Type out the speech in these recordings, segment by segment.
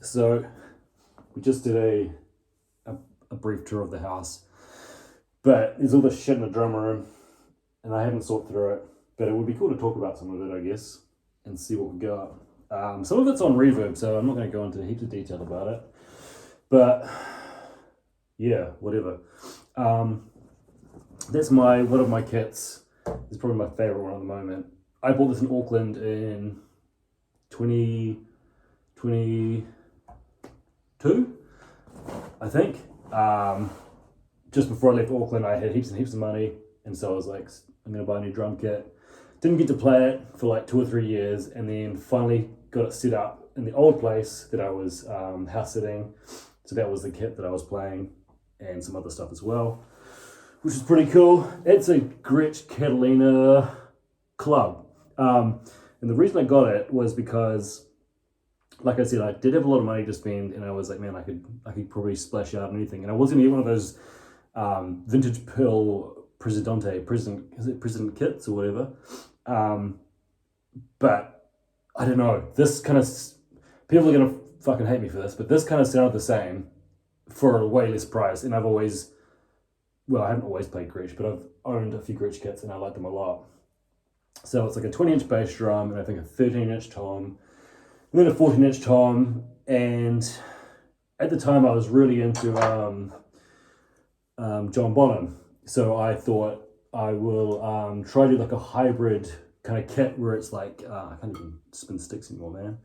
So we just did a brief tour of the house, but there's all this shit in the drum room and I haven't sorted through it, but it would be cool to talk about some of it, I guess, and see what we got. Some of it's on reverb, so I'm not going to go into heaps of detail about it, but yeah, whatever. That's one of my kits. It's probably my favorite one at the moment. I bought this in Auckland in 2022, I think. Just before I left Auckland, I had heaps and heaps of money, and so I was like, I'm going to buy a new drum kit. Didn't get to play it for like 2 or 3 years, and then finally got it set up in the old place that I was house sitting. So that was the kit that I was playing, and some other stuff as well, which is pretty cool. It's a Gretsch Catalina Club. And the reason I got it was because, like I said, I did have a lot of money to spend, and I was like, man, I could probably splash out on anything. And I was going to get one of those vintage Pearl President kits or whatever. But I don't know. This kind of, people are going to fucking hate me for this, but this kind of sounded the same for a way less price. And I haven't always played Gretsch, but I've owned a few Gretsch kits and I like them a lot. So it's like a 20-inch bass drum and I think a 13-inch tom, and then a 14-inch tom. And at the time I was really into John Bonham. So I thought I will try to do like a hybrid kind of kit where it's like, I can't even spin sticks anymore, man.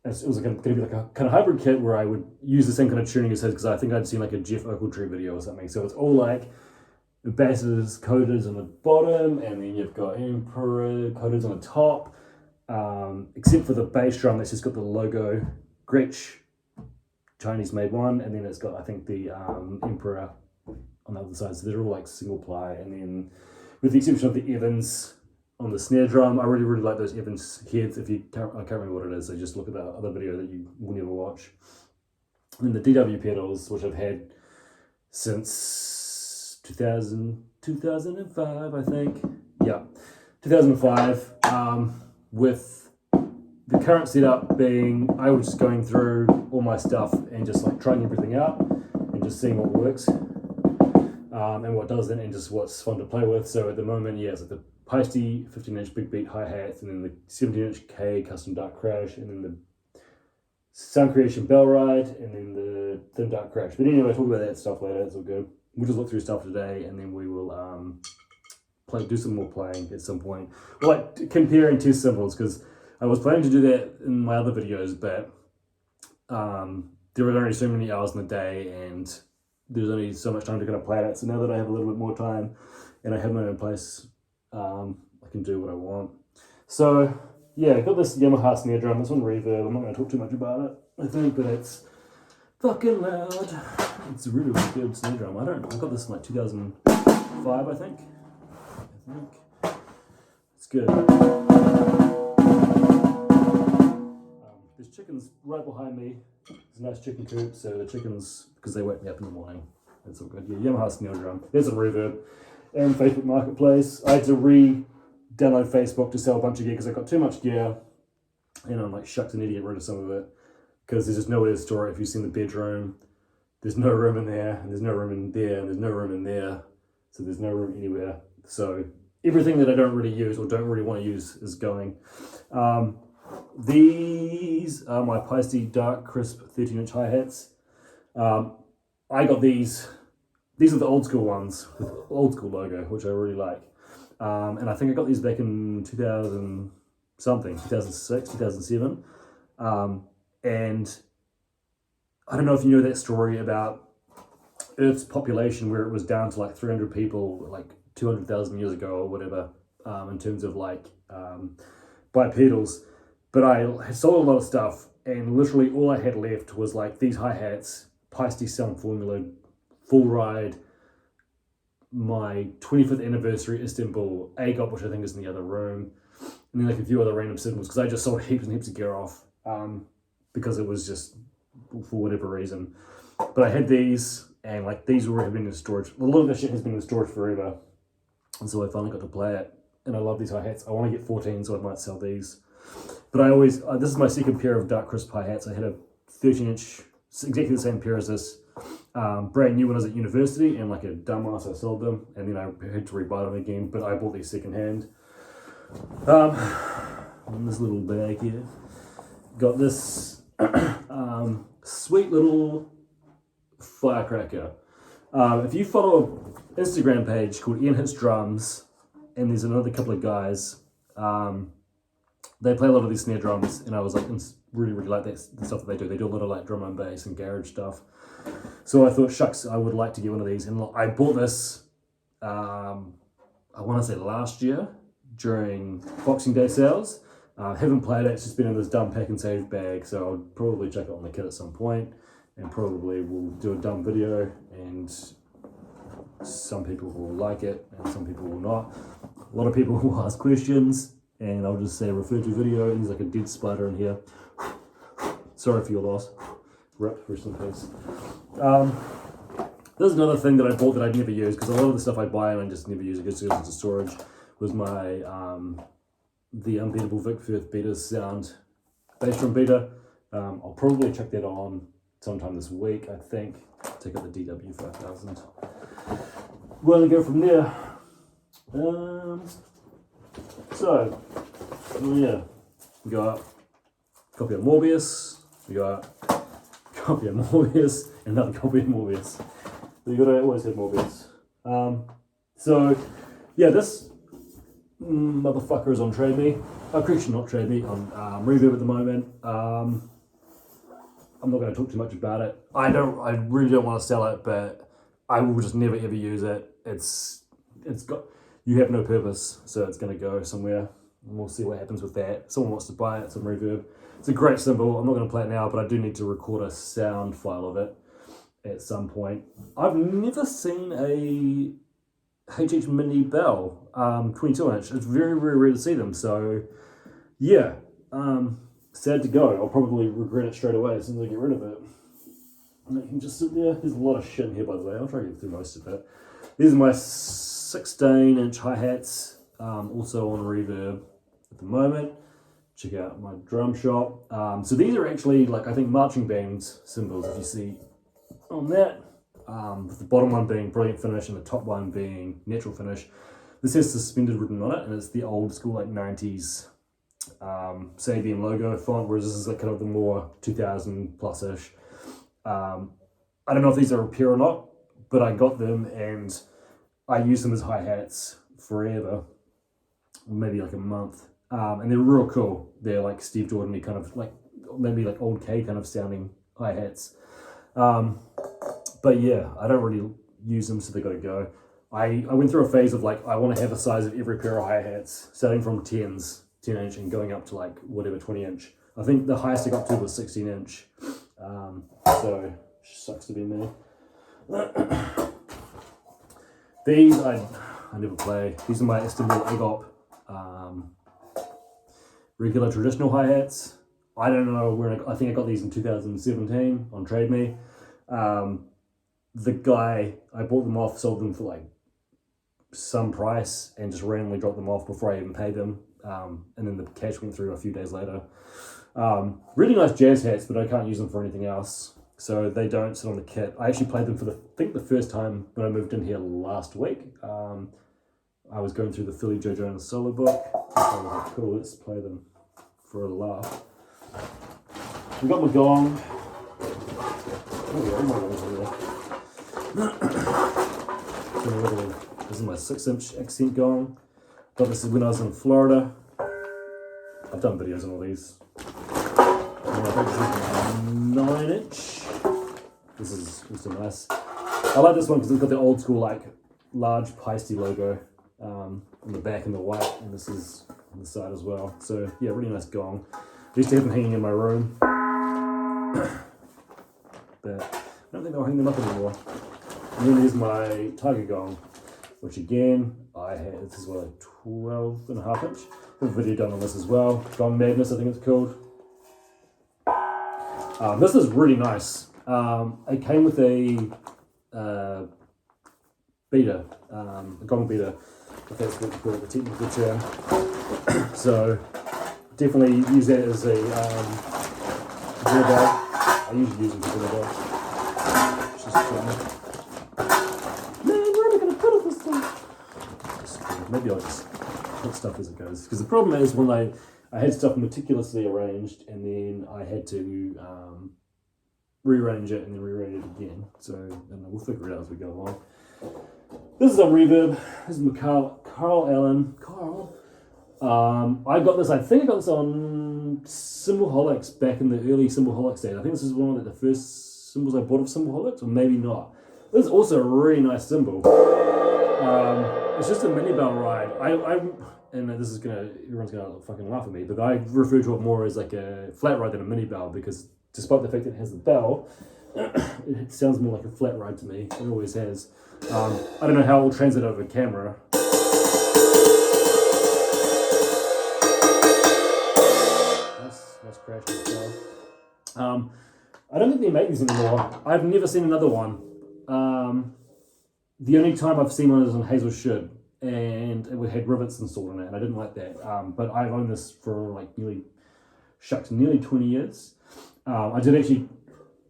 It was going to be like a kind of hybrid kit where I would use the same kind of tuning as his, because I think I'd seen like a Jeff Ochiltree video or something. So it's all like the basses coded on the bottom, and then you've got Emperor coded on the top, except for the bass drum that's just got the logo Gretsch, Chinese made one, and then it's got, I think, the Emperor on the other side. So they're all like single ply, and then with the exception of the Evans on the snare drum, I really like those Evans heads. I can't remember what it is, so just look at that other video that you will never watch. And then the DW pedals, which I've had since 2005, I think. Yeah, 2005. With the current setup being, I was just going through all my stuff and just like trying everything out and just seeing what works and what doesn't, and just what's fun to play with. So at the moment, yeah, it's like the Paiste 15-inch big beat hi-hats, and then the 17-inch K custom dark crash, and then the Sound Creation bell ride, and then the thin dark crash. But anyway, talk about that stuff later. It's all good. We'll just look through stuff today, and then we will do some more playing at some point. We'll like compare and test cymbals, because I was planning to do that in my other videos, but there were only so many hours in the day, and there's only so much time to kind of play it. So now that I have a little bit more time and I have my own place, I can do what I want. So yeah, I got this Yamaha snare drum. It's on reverb. I'm not going to talk too much about it, I think, but it's fucking loud. It's a really good snare drum. I got this in like 2005, I think. It's good. There's chickens right behind me. It's a nice chicken coop, so the chickens, because they wake me up in the morning. That's all good. Yeah, Yamaha snare drum. There's some reverb. And Facebook Marketplace. I had to download Facebook to sell a bunch of gear because I got too much gear, and I'm like, shucks, I need to get rid of some of it because there's just nowhere to store it. If you've seen the bedroom, there's no room in there, and there's no room in there, and there's no room in there, so there's no room anywhere. So everything that I don't really use or don't really want to use is going. These are my Paiste dark crisp 13-inch hi-hats. I got these. These are the old school ones with old school logo, which I really like. And I think I got these back in 2006, 2007. And I don't know if you know that story about Earth's population, where it was down to like 300 people, like 200,000 years ago or whatever, in terms of like bipedals. But I sold a lot of stuff, and literally all I had left was like these hi-hats, Paiste Sound Formula, full ride, my 25th anniversary Istanbul AGOP, which I think is in the other room, and then like a few other random cymbals, because I just sold heaps and heaps of gear off because it was just for whatever reason. But I had these, and like these have been in storage. A lot of this shit has been in storage forever, and so I finally got to play it, and I love these hi-hats. I want to get 14, so I might sell these. But I always, this is my second pair of dark crisp hi-hats. I had a 13-inch, exactly the same pair as this, brand new when I was at university, and like a dumbass I sold them, and then I had to rebuy them again, but I bought these secondhand. In this little bag here, got this sweet little firecracker. If you follow an Instagram page called Ian Hits Drums, and there's another couple of guys, they play a lot of these snare drums, and I was like, really like the stuff that they do. They do a lot of like drum and bass and garage stuff. So I thought, shucks, I would like to get one of these. And I bought this, I want to say last year during Boxing Day sales. Haven't played it, it's just been in this dumb pack and save bag. So I'll probably check it on the kit at some point, and probably we'll do a dumb video, and some people will like it and some people will not. A lot of people will ask questions, and I'll just say refer to video, and there's like a dead spider in here. Sorry for your loss. Rip, rest in peace. There's another thing that I bought that I'd never use, because a lot of the stuff I buy and I just never use it because it goes into storage, was my the Unbeatable Vic Firth Beaters Sound bass drum beater. I'll probably check that on sometime this week, I think. Take out the DW5000. Where to go from there? So, yeah, we got a copy of Morbius, we got a copy of Morbius, and another copy of Morbius. So you gotta always have Morbius. So, yeah, this motherfucker is on Trade Me. Correction, not Trade Me, on Reverb at the moment. I'm not going to talk too much about it. I really don't want to sell it, but I will just never ever use it. It's got, you have no purpose, so it's going to go somewhere, and we'll see what happens with that. Someone wants to buy it, some Reverb. It's a great cymbal. I'm not going to play it now, but I do need to record a sound file of it at some point. I've never seen a HH Mini Bell 22-inch. It's very, very rare to see them, so yeah, sad to go. I'll probably regret it straight away as soon as I get rid of it. And it can just sit there. There's a lot of shit in here, by the way. I'll try to get through most of it. These are my 16-inch hi-hats, also on Reverb at the moment. Check out my drum shop. So these are actually, like, I think marching band cymbals, if you see on that. With the bottom one being brilliant finish and the top one being natural finish. This has suspended written on it, and it's the old school like 90s Sabian logo font, whereas this is like kind of the more 2000 plus ish. I don't know if these are a pair or not, but I got them and I use them as hi-hats forever, maybe like a month, and they're real cool. They're like Steve Jordan-y kind of, like maybe like old K kind of sounding hi-hats. But yeah, I don't really use them, so they gotta go. I went through a phase of like, I want to have a size of every pair of hi-hats, starting from 10s, 10-inch, and going up to like whatever 20-inch. I think the highest I got to was 16-inch. So sucks to be me. These I never play. These are my Istanbul Mehmet regular traditional hi-hats. I don't know where I think I got these in 2017 on Trade Me. The guy I bought them off sold them for like some price and just randomly dropped them off before I even paid them. And then the cash went through a few days later. Really nice jazz hats, but I can't use them for anything else, so they don't sit on the kit. I actually played them for I think the first time when I moved in here last week. I was going through the Philly Joe Jonas solo book. Oh, cool, let's play them for a laugh. We got my gong. Oh yeah, my gong's over there. This is my 6-inch accent gong. Got this when I was in Florida. I've done videos on all these. 9-inch. This is also nice. I like this one because it's got the old school like large Paiste logo on the back and the white, and this is on the side as well. So yeah, really nice gong. I used to have them hanging in my room, but I don't think I'll hang them up anymore. And then there's my tiger gong, which again I had. This is what, a 12.5-inch. I have a video done on this as well. Gong Madness, I think it's called. This is really nice. It came with a beater, a gong beater, if that's what you call it, the technical term. So definitely use that as a reverb. I usually use it for reverb. Man, where am I going to put it this time? Maybe I'll just put stuff as it goes. Because the problem is when I had stuff meticulously arranged and then I had to rearrange it and then rearrange it again. So we'll figure it out as we go along. This is on reverb. This is my Carl Allen. I got this, I think I got this on Cymbalholics back in the early Cymbalholics days. I think this is one of the first cymbals I bought of Cymbalholics, or maybe not. This is also a really nice cymbal. It's just a mini bell ride. And this is everyone's gonna fucking laugh at me, but I refer to it more as like a flat ride than a mini bell, because despite the fact that it has the bell, it sounds more like a flat ride to me. It always has. I don't know how it will translate over camera. That's crashed itself. I don't think they make these anymore. I've never seen another one. The only time I've seen one is on Hazel Should, and it had rivets installed in it, and I didn't like that. But I've owned this for like nearly 20 years. I did actually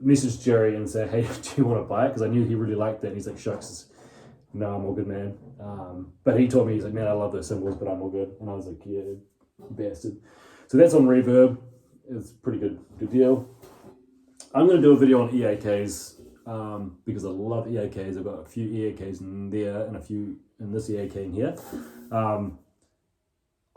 message Jerry and say, hey, do you want to buy it? Because I knew he really liked that. And he's like, shucks, no, I'm all good, man. But he told me, he's like, man, I love those cymbals, but I'm all good. And I was like, yeah, bastard. So that's on reverb. It's a pretty good deal. I'm going to do a video on EAKs because I love EAKs. I've got a few EAKs in there and a few in this EAK in here.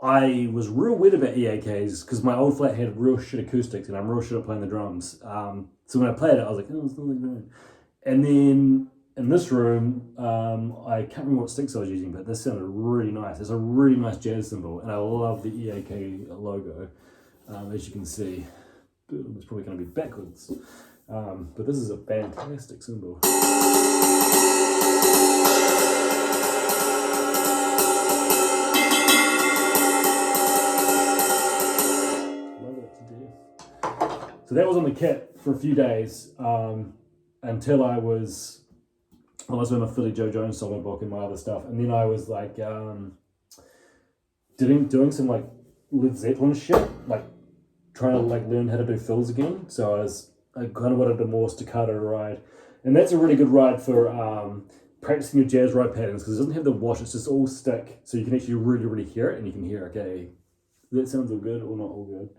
I was real weird about EAKs because my old flat had real shit acoustics and I'm real shit at playing the drums. So when I played it, I was like, oh, it's not like that. And then in this room, I can't remember what sticks I was using, but this sounded really nice. It's a really nice jazz cymbal, and I love the EAK logo, as you can see. It's probably going to be backwards, but this is a fantastic cymbal. So that was on the kit for a few days until I was with my Philly Joe Jones solo book and my other stuff, and then I was like doing some like Led Zeppelin shit, like trying to like learn how to do fills again. So I kind of wanted a more staccato ride, and that's a really good ride for practicing your jazz ride patterns because it doesn't have the wash; it's just all stick, so you can actually really hear it, and you can hear okay, that sounds all good or not all good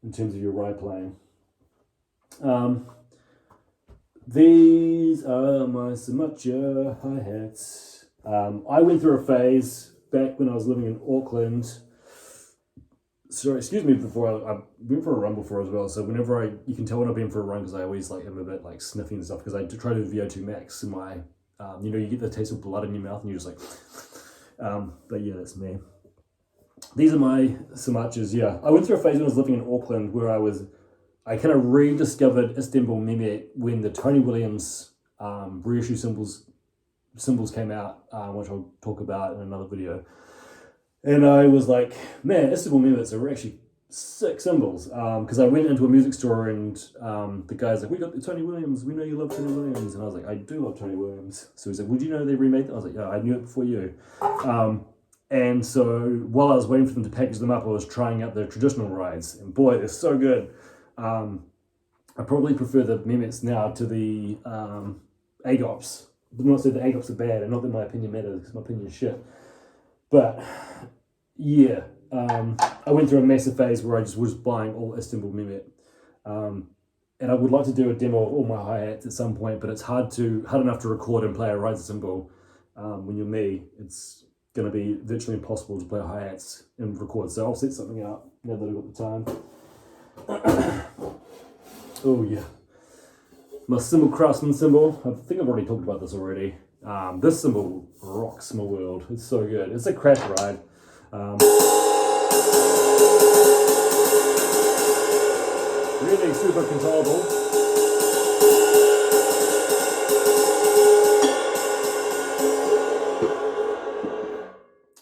in terms of your ride playing. These are my Samacha hi-hats. I went through a phase back when I was living in Auckland. Sorry, excuse me, before I went for a run before as well. So whenever you can tell when I've been for a run because I always like am a bit like sniffing and stuff because I try to do VO2 max in my, you get the taste of blood in your mouth and you're just like, but yeah, that's me. These are my Samachas, yeah. I went through a phase when I was living in Auckland where I kind of rediscovered Istanbul Mehmet when the Tony Williams reissue cymbals came out, which I'll talk about in another video. And I was like, man, Istanbul Mehmets are actually sick cymbals. Because I went into a music store and the guy's like, we got the Tony Williams, we know you love Tony Williams. And I was like, I do love Tony Williams. So he's like, would you know they remade them? I was like, yeah, I knew it before you. And so while I was waiting for them to package them up, I was trying out the traditional rides. And boy, they're so good. I probably prefer the Mehmets now to the AGOPs. I'm not saying the AGOPs are bad, and not that my opinion matters, because my opinion is shit. But, yeah, I went through a massive phase where I just was buying all Istanbul Mehmet. And I would like to do a demo of all my hi-hats at some point, but it's hard enough to record and play a ride cymbal. When you're me, it's going to be virtually impossible to play hi-hats and record. So I'll set something up now that I've got the time. Oh yeah, my cymbal craftsman cymbal. I think I've already talked about this already. This cymbal rocks my world. It's so good. It's a crash ride. Really super controllable.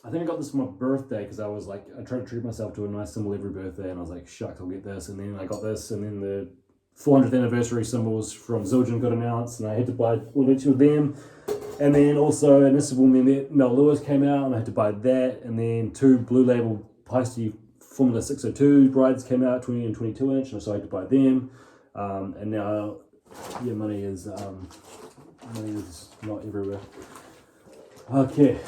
I think I got this for my birthday because I was like, I tried to treat myself to a nice cymbal every birthday, and I was like, shucks, I'll get this. And then I got this, and then the 400th anniversary cymbals from Zildjian got announced, and I had to buy two of them. And then also an Istanbul Mehmet Mel Lewis came out, and I had to buy that. And then 2 blue label Paiste Formula 602 brides came out, 20 and 22 inch, and I decided to buy them. And now, yeah, money is not everywhere. Okay.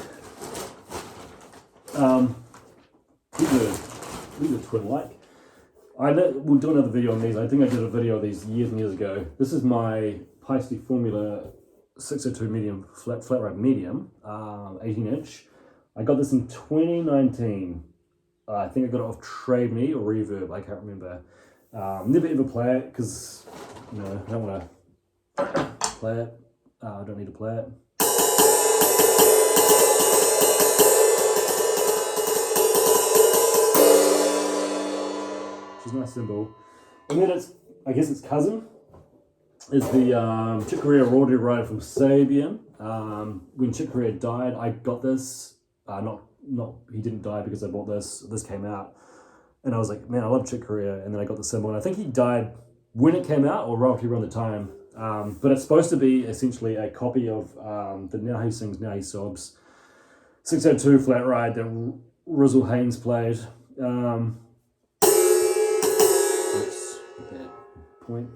These are twin like. We'll do another video on these. I think I did a video of these years and years ago. This is my Paiste Formula 602 medium, flat ride medium, 18 inch. I got this in 2019. I think I got it off Trade Me or Reverb, I can't remember. Never ever play it because, you know, I don't want to play it. I don't need to play it. She's a nice cymbal. And then I guess its cousin is the Chick Corea royalty ride from Sabian. When Chick Corea died, I got this. He didn't die because I bought this. This came out. And I was like, man, I love Chick Corea. And then I got the cymbal. And I think he died when it came out or roughly around the time. But it's supposed to be essentially a copy of the Now He Sings, Now He Sobs 602 flat ride that Rizzle Haynes played. Let's get that point.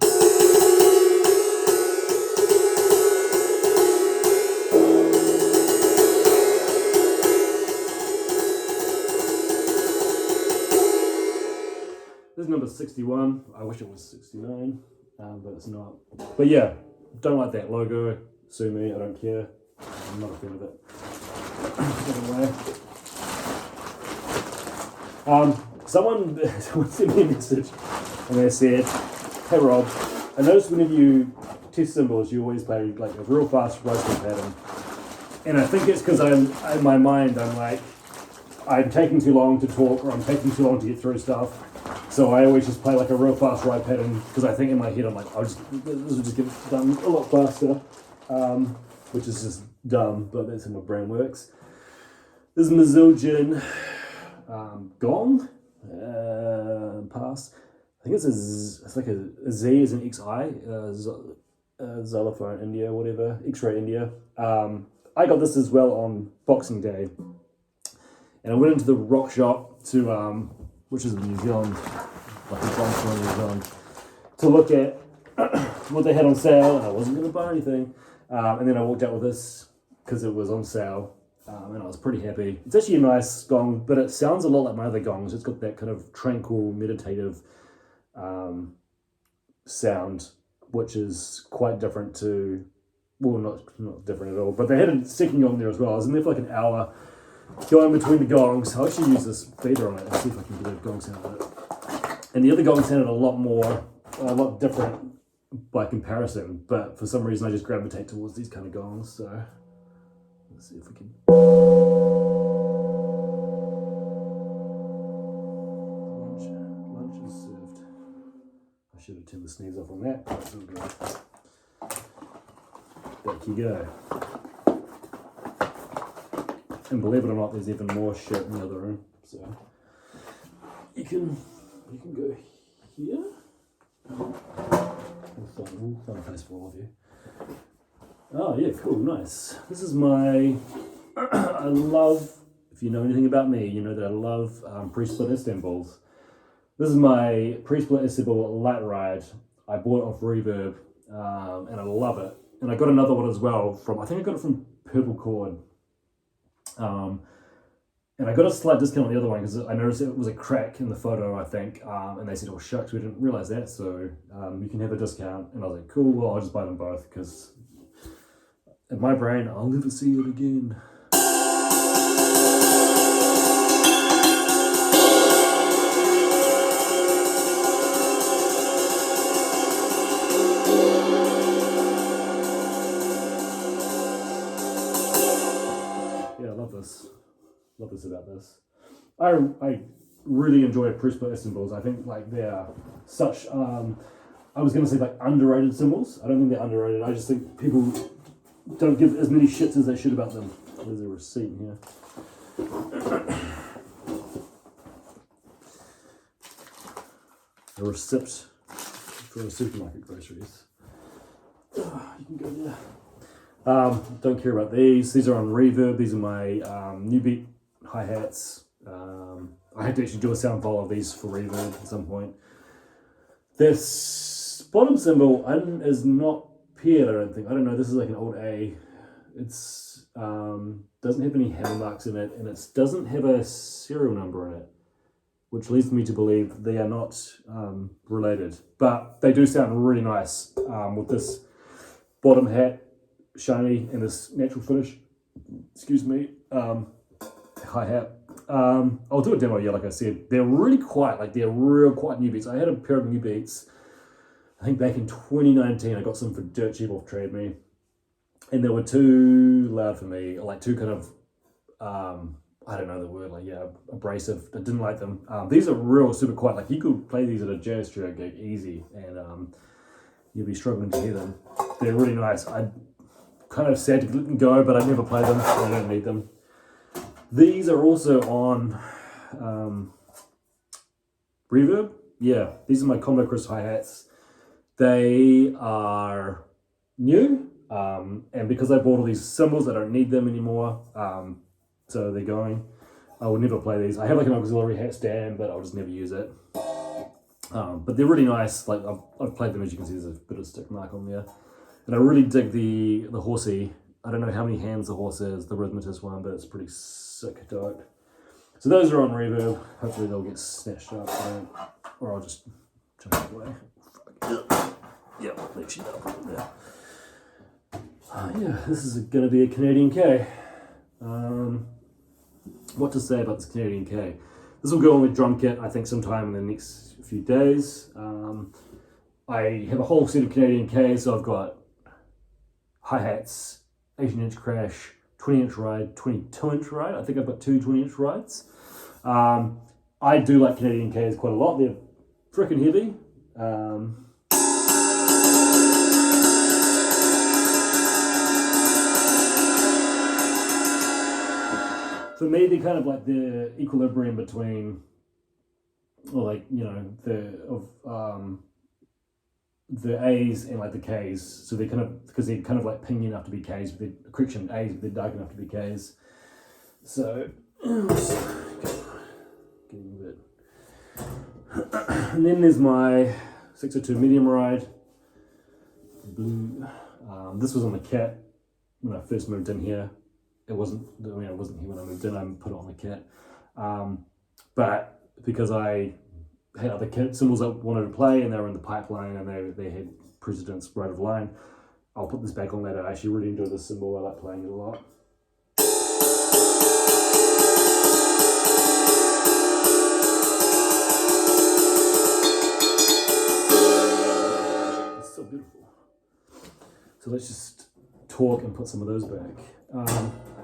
This is number 61. I wish it was 69, but it's not. But yeah, don't like that logo. Sue me, I don't care. I'm not a fan of it. Someone sent me a message and they said, hey Rob, I noticed whenever you test cymbals, you always play like a real fast roasting pattern. And I think it's because in my mind, I'm like, I'm taking too long to talk or I'm taking too long to get through stuff. So I always just play like a real fast ride pattern because I think in my head I'm like, this will just get done a lot faster, which is just dumb, but that's how my brain works. This is my Zildjian gong, pass. I think it's like a Z as an XI, xylophone India, whatever, X-ray India. I got this as well on Boxing Day, and I went into the rock shop to which is in New Zealand, like a gong store in New Zealand, to look at what they had on sale, and I wasn't going to buy anything. And then I walked out with this because it was on sale, and I was pretty happy. It's actually a nice gong, but it sounds a lot like my other gongs. It's got that kind of tranquil, meditative sound, which is quite different to, well, not different at all, but they had a second gong there as well. I was in there for like an hour, going between the gongs. I'll actually use this beater on it and see if I can get a gong sound out of it. And the other gong sounded a lot different by comparison, but for some reason I just gravitate towards these kind of gongs, so let's see if we can. Lunch is served. I should have turned the sneeze off on that. That's all good. Back you go. And believe it or not, there's even more shit in the other room. So you can go here. We'll find a place for all of you. Oh yeah, cool, nice. This is my. I love. If you know anything about me, you know that I love pre-split Istanbuls. This is my pre-split Istanbul light ride. I bought it off Reverb, and I love it. And I got another one as well from. I think I got it from Purple Cord. And I got a slight discount on the other one because I noticed it was a crack in the photo, I think, and they said, oh shucks, we didn't realize that, so you can have a discount. And I was like, cool, well, I'll just buy them both because in my brain, I'll never see it again. Yeah, I love this. Love this about this. I really enjoy pre-split cymbals. I think like they're such I was gonna say like underrated cymbals. I don't think they're underrated. I just think people don't give as many shits as they should about them. There's a receipt here. A receipt for the supermarket groceries. You can go there. Don't care about these. These are on Reverb. These are my new beat hi-hats. I had to actually do a sound file of these for reverb at some point. This bottom cymbal is not paired, I don't think. I don't know, this is like an old A. It's doesn't have any hammer marks in it, and it doesn't have a serial number in it, which leads me to believe they are not related. But they do sound really nice with this bottom hat, shiny, and this natural finish. Excuse me, hi-hat. I'll do a demo, yeah, like I said. They're really quiet, like they're real quiet new beats. I had a pair of new beats, I think back in 2019. I got some for dirt cheap off Trade Me. And they were too loud for me, like too kind of, I don't know the word, like, yeah, abrasive. I didn't like them. These are real super quiet. Like you could play these at a jazz trio gig easy, and you'd be struggling to hear them. They're really nice. I'm kind of sad to let them go, but I never play them. I don't need them. These are also on reverb. Yeah, these are my Combo Chris hi-hats. They are new. And because I bought all these cymbals, I don't need them anymore. So they're going. I would never play these. I have like an auxiliary hat stand, but I'll just never use it. But they're really nice. Like I've played them, as you can see, there's a bit of stick mark on there. And I really dig the horsey. I don't know how many hands the horse is, the rhythmatist one, but it's pretty sick dope. So those are on reverb. Hopefully they'll get snatched up, or I'll just chuck it away. Yep, actually that'll put it there. Yeah, this is going to be a Canadian K. What to say about this Canadian K? This will go on with drum kit, I think, sometime in the next few days. I have a whole set of Canadian Ks, so I've got hi-hats, 18-inch crash, 20-inch ride, 22-inch ride. I think I've got two 20-inch rides. I do like Canadian Ks quite a lot. They're freaking heavy. For me, they're kind of like the equilibrium between, or like, you know, the A's and like the K's. So they're kind of, because they're kind of like pink enough to be K's, but they're, correction, A's, but they're dark enough to be K's. So, getting a bit. And then there's my 602 medium ride, blue. This was on the kit when I first moved in here. It wasn't here when I moved in. I put it on the kit, but because I had other kit cymbals I wanted to play, and they were in the pipeline, and they had precedence right of line, I'll put this back on later. I actually really enjoy this cymbal. I like playing it a lot. It's so beautiful. So let's just talk and put some of those back.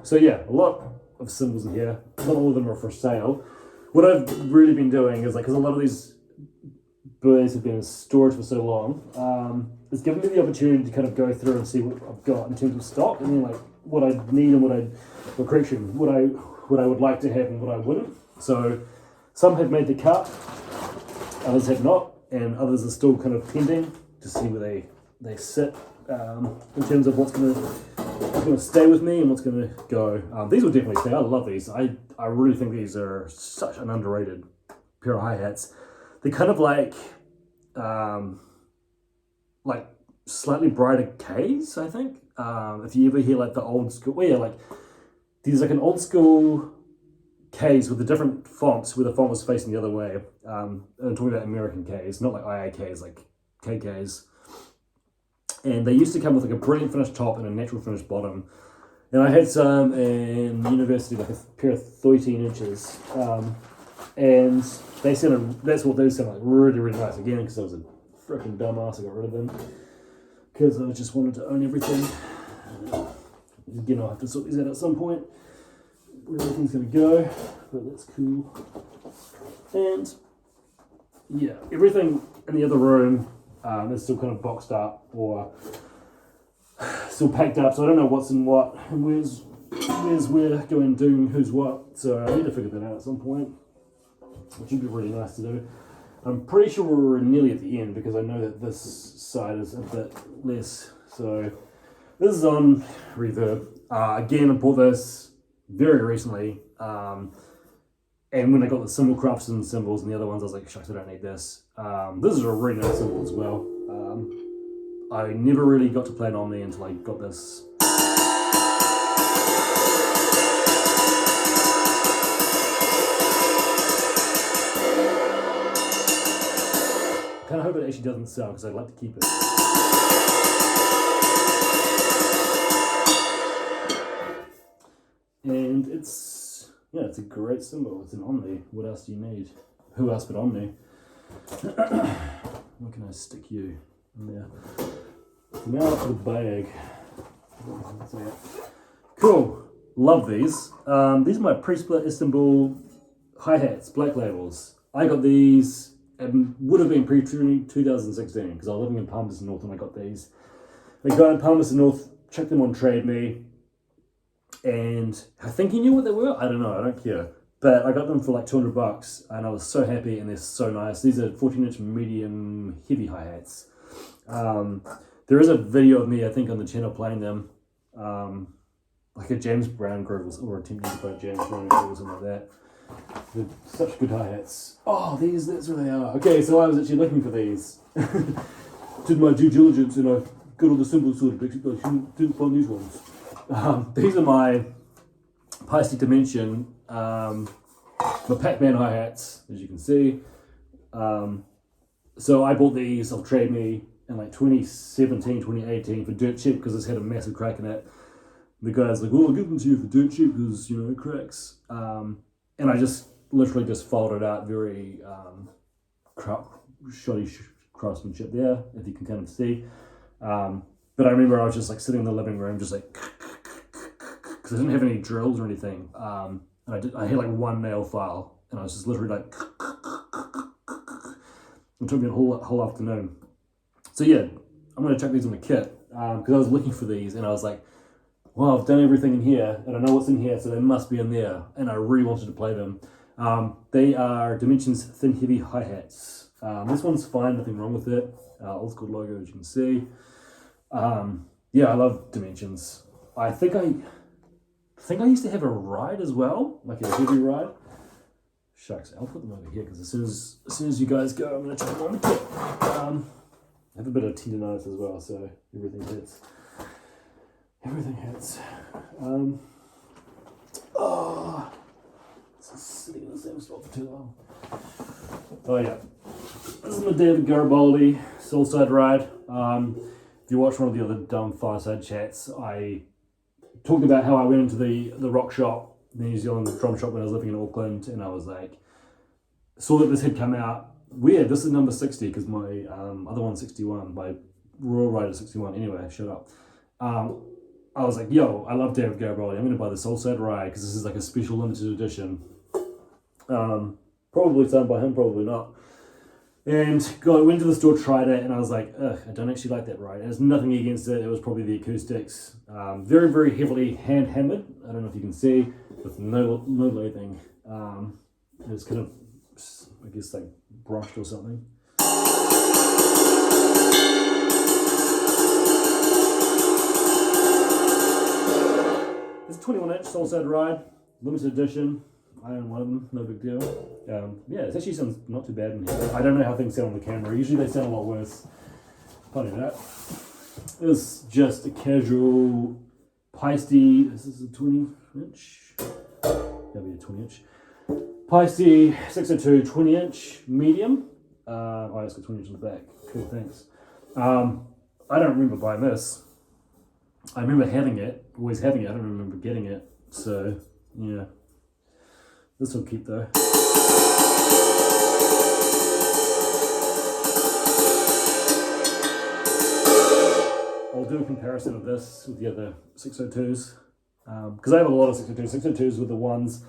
So yeah, a lot of cymbals in here. Not all of them are for sale. What I've really been doing is, like, because a lot of these birds have been in storage for so long, it's given me the opportunity to kind of go through and see what I've got in terms of stock, and then like what I need and what I would like to have and what I wouldn't. So some have made the cut, others have not, and others are still kind of pending to see where they sit in terms of what's going to stay with me and what's going to go. These will definitely stay. I love these. I really think these are such an underrated pair of hi-hats. They're kind of like slightly brighter Ks, I think. If you ever hear like the old school, well, yeah, like there's like an old school Ks with the different fonts where the font was facing the other way. I'm talking about American Ks, not like IAKs, like KKs. And they used to come with like a brilliant finished top and a natural finished bottom. And I had some in university, like a pair of 13 inches. And they sounded, that's what those sound like, really, really nice. Again, because I was a freaking dumbass, I got rid of them. Because I just wanted to own everything. Again, I'll have to sort these out at some point, where everything's going to go. But that's cool. And yeah, everything in the other room is still kind of boxed up or still packed up, so I don't know what's in what and where's where going doing who's what. So I need to figure that out at some point, which would be really nice to do. I'm pretty sure we're nearly at the end because I know that this side is a bit less. So this is on reverb. Again, I bought this very recently, and And when I got the Cymbal craftsman cymbals and the other ones, I was like, shucks, I don't need this. This is a really nice cymbal as well. I never really got to play an Omni until I got this. I kind of hope it actually doesn't sell because I'd like to keep it. And it's a great cymbal. It's an Omni. What else do you need? Who else but Omni? Where can I stick you in there? So now for the bag. Cool. Love these. These are my pre-split Istanbul hi-hats, black labels. I got these. It would have been pre-2016 because I was living in Palmerston North when I got these. The guy in Palmerston North checked them on Trade Me, and I think he knew what they were. I don't know. I don't care. But I got them for like $200, and I was so happy, and they're so nice. These are 14-inch medium heavy hi-hats. There is a video of me, I think, on the channel playing them, like a James Brown groove or attempting to play a James Brown groove or something like that. They're such good hi-hats. Oh, that's where they are. Okay, so I was actually looking for these. Did my due diligence and I got all the cymbals sorted, but I didn't find these ones. These are my Paiste Dimension, my Pac-Man hi-hats, as you can see. So I bought these off Trade Me in like 2017, 2018 for dirt cheap because it's had a massive crack in it. The guy's like, "Oh, I'll give them to you for dirt cheap because, you know, it cracks." And I just literally just folded it out, very shoddy craftsmanship there, if you can kind of see. But I remember I was just like sitting in the living room, just like, because I didn't have any drills or anything. And I had like one nail file, and I was just literally like, it took me a whole afternoon. So yeah, I'm gonna chuck these in the kit because I was looking for these, and I was like, well, I've done everything in here, and I know what's in here, so they must be in there, and I really wanted to play them. They are Dimensions Thin Heavy Hi-Hats. This one's fine, nothing wrong with it. Old school logo, as you can see. Yeah, I love Dimensions. I think I used to have a ride as well, like a heavy ride. Shucks, I'll put them over here, because as soon as you guys go, I'm going to chuck them on the kit. I have a bit of tendonitis as well, so everything hits. Everything hits. It's sitting in the same spot for too long. Oh yeah, this is my David Garibaldi Soulside ride. If you watch one of the other dumb Fireside chats, I talked about how I went into the rock shop, the New Zealand drum shop when I was living in Auckland, and I was like, saw that this had come out. Weird, this is number 60 because my other one's 61, my Royal Rider 61. Anyway, shut up. I was like, yo, I love David Garibaldi. I'm going to buy the Soulside ride because this is like a special limited edition. Probably signed by him, probably not. And went to the store, tried it, and I was like, ugh, I don't actually like that ride. And there's nothing against it. It was probably the acoustics. Very, very heavily hand-hammered. I don't know if you can see, with no lathing. It was kind of, I guess, like brushed or something. It's a 21-inch Soulside ride, limited edition. I own one of them, no big deal. Yeah, it actually sounds not too bad in here. I don't know how things sound on the camera. Usually they sound a lot worse. Funny that. It was just a casual Paiste. This is a 20-inch. That'll be a 20-inch. Paiste 602 20-inch medium. Oh, it's got 20 inch on the back. Cool, thanks. I don't remember buying this. I remember having it, always having it. I don't remember getting it. So, yeah. This will keep though. I'll do a comparison of this with the other 602s. Because I have a lot of 602s. 602s were the ones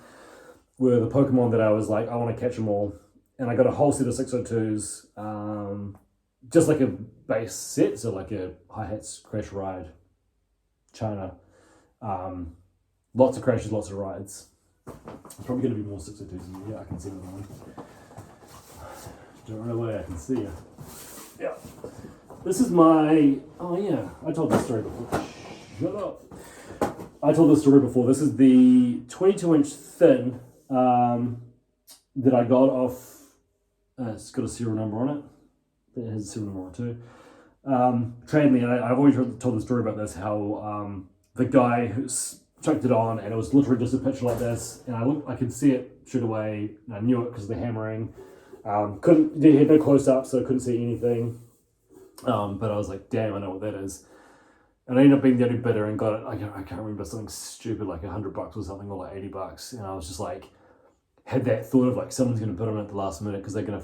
were the Pokemon that I was like, I want to catch them all. And I got a whole set of 602s. Just like a base set, so like a hi-hats, crash ride, China. Lots of crashes, lots of rides. There's probably going to be more 602s in here. I can see them on. Don't run away, I can see you. Yeah. This is my, oh yeah, I told this story before. Shut up. I told this story before. This is the 22-inch thin that I got off, it's got a serial number on it. It has a serial number on it too. Trained me, and I've always told the story about this, how the guy who's chucked it on, and it was literally just a picture like this, and I could see it straight away, and I knew it because of the hammering. He had no close up, so I couldn't see anything. But I was like, damn, I know what that is. And I ended up being the only bidder and got it. I can't remember, something stupid like $100 or something, or like $80. And I was just like, had that thought of like, someone's going to bid on it at the last minute because they're gonna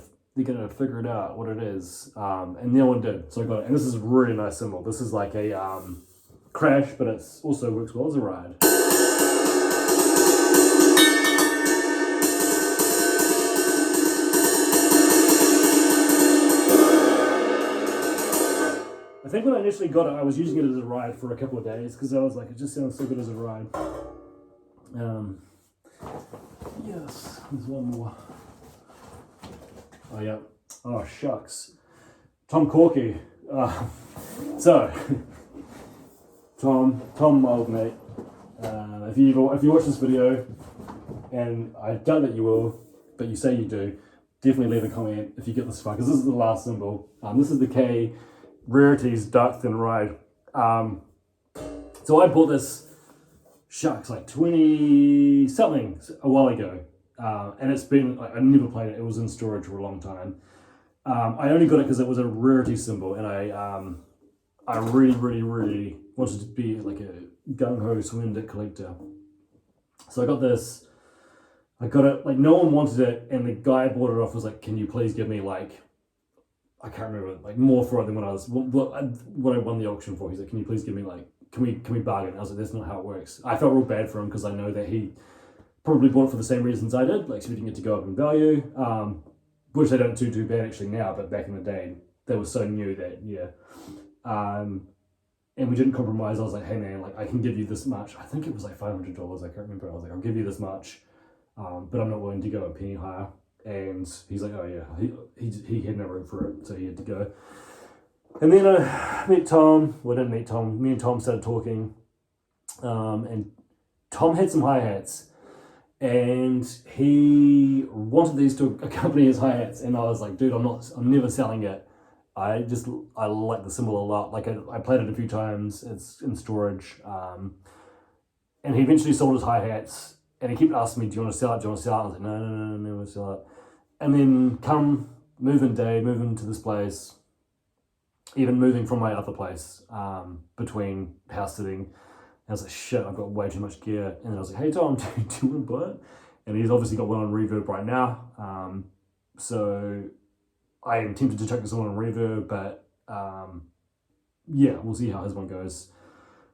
figure it out what it is. And no one did, so I got it. And this is a really nice cymbal. This is like a crash, but it also works well as a ride. I think when I initially got it, I was using it as a ride for a couple of days because I was like, it just sounds so good as a ride. Yes, there's one more. Oh yeah. Oh shucks. Tom Corky. So, Tom, my old mate. If you watch this video, and I doubt that you will, but you say you do, definitely leave a comment if you get this far, because this is the last cymbal. This is the K Rarities Dark Thin Ride. So I bought this, shucks, like 20 something a while ago, and it's been, I never played it. It was in storage for a long time. I only got it because it was a rarity cymbal, and I really wanted to be like a gung-ho swing dick collector. So I got this. I got it, like no one wanted it, and the guy I bought it off was like, can you please give me like, I can't remember, like more for it than what I won the auction for. He's like, can you please give me like, can we bargain? I was like, that's not how it works. I felt real bad for him because I know that he probably bought it for the same reasons I did, like expecting it to go up in value, which they don't do too bad actually now, but back in the day, they were so new that, yeah. And we didn't compromise. I was like, hey man, like I can give you this much. I think it was like $500, I can't remember. I was like, I'll give you this much, but I'm not willing to go a penny higher. And he's like, oh yeah, he had no room for it, so he had to go. And then I met Tom. Well, I didn't meet Tom. Me and Tom started talking, and Tom had some hi-hats, and he wanted these to accompany his hi-hats. And I was like, dude, I'm never selling it. I like the cymbal a lot. Like I played it a few times. It's in storage, and he eventually sold his hi-hats. And he kept asking me, do you want to sell it? Do you want to sell it? I was like, no, never want to sell it. And then moving to this place, even moving from my other place, between house sitting, and I was like, shit, I've got way too much gear. And then I was like, hey Tom, do you want to buy it? And he's obviously got one on reverb right now. So I am tempted to check this one on reverb, but yeah, we'll see how his one goes.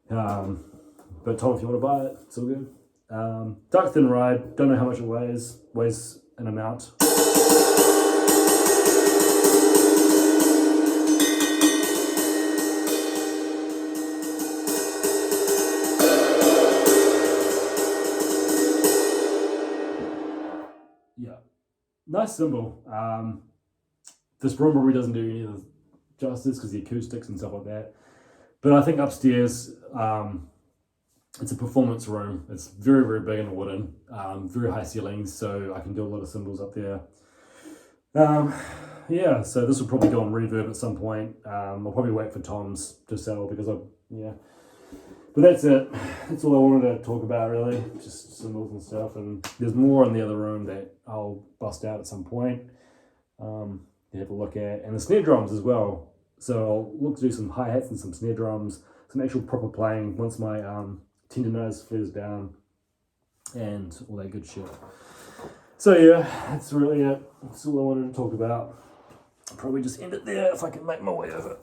But Tom, if you want to buy it, it's all good. Dark Thin Ride, don't know how much it weighs an amount. Yeah, nice cymbal. This room probably doesn't do any of the justice because the acoustics and stuff like that, but I think upstairs, it's a performance room. It's very big and wooden, very high ceilings, so I can do a lot of cymbals up there. Yeah, so this will probably go on reverb at some point. I'll probably wait for Tom's to sell because yeah. But that's it. That's all I wanted to talk about really, just cymbals and stuff. And there's more in the other room that I'll bust out at some point. To have a look at, and the snare drums as well. So I'll look to do some hi-hats and some snare drums, some actual proper playing once my tendonitis flares down and all that good shit. So yeah, that's really it. That's all I wanted to talk about. I'll probably just end it there if I can make my way over.